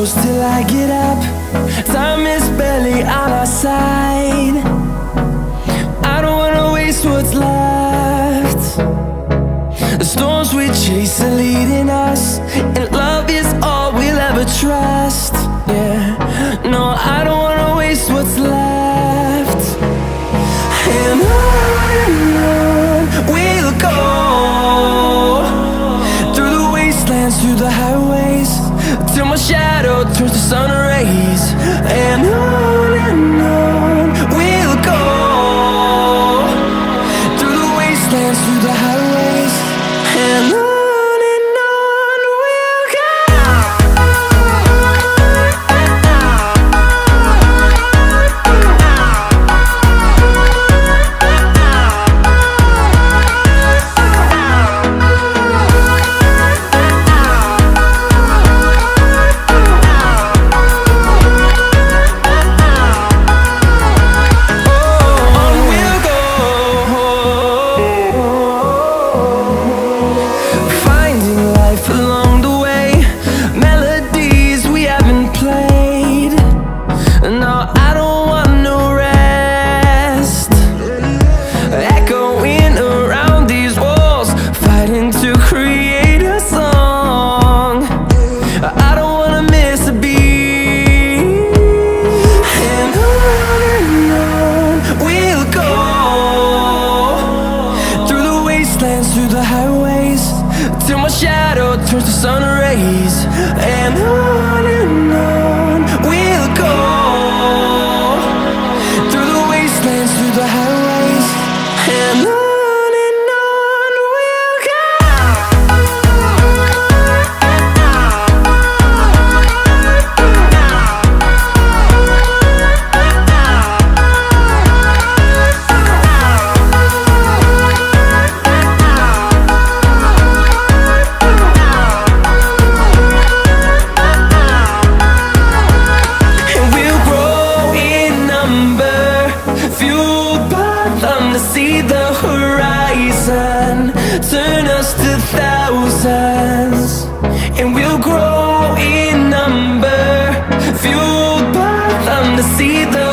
close till I get up. Time is barely on our side. I don't wanna waste what's left. The storms we chase are leading us, and love is all we'll ever trust. Yeah, no, I don't wanna waste what's left. And on we'll go, through the wastelands, through the highways, till my shadow turns to sun rays. And on we'll go, through the wastelands, through the highways, and on we'll go. Through the highways, till my shadow turns to sun rays. And on we'll go, through the wastelands, through the highways, and on we'll go. See the horizon, turn us to thousands, and we'll grow in number, fueled by them to see the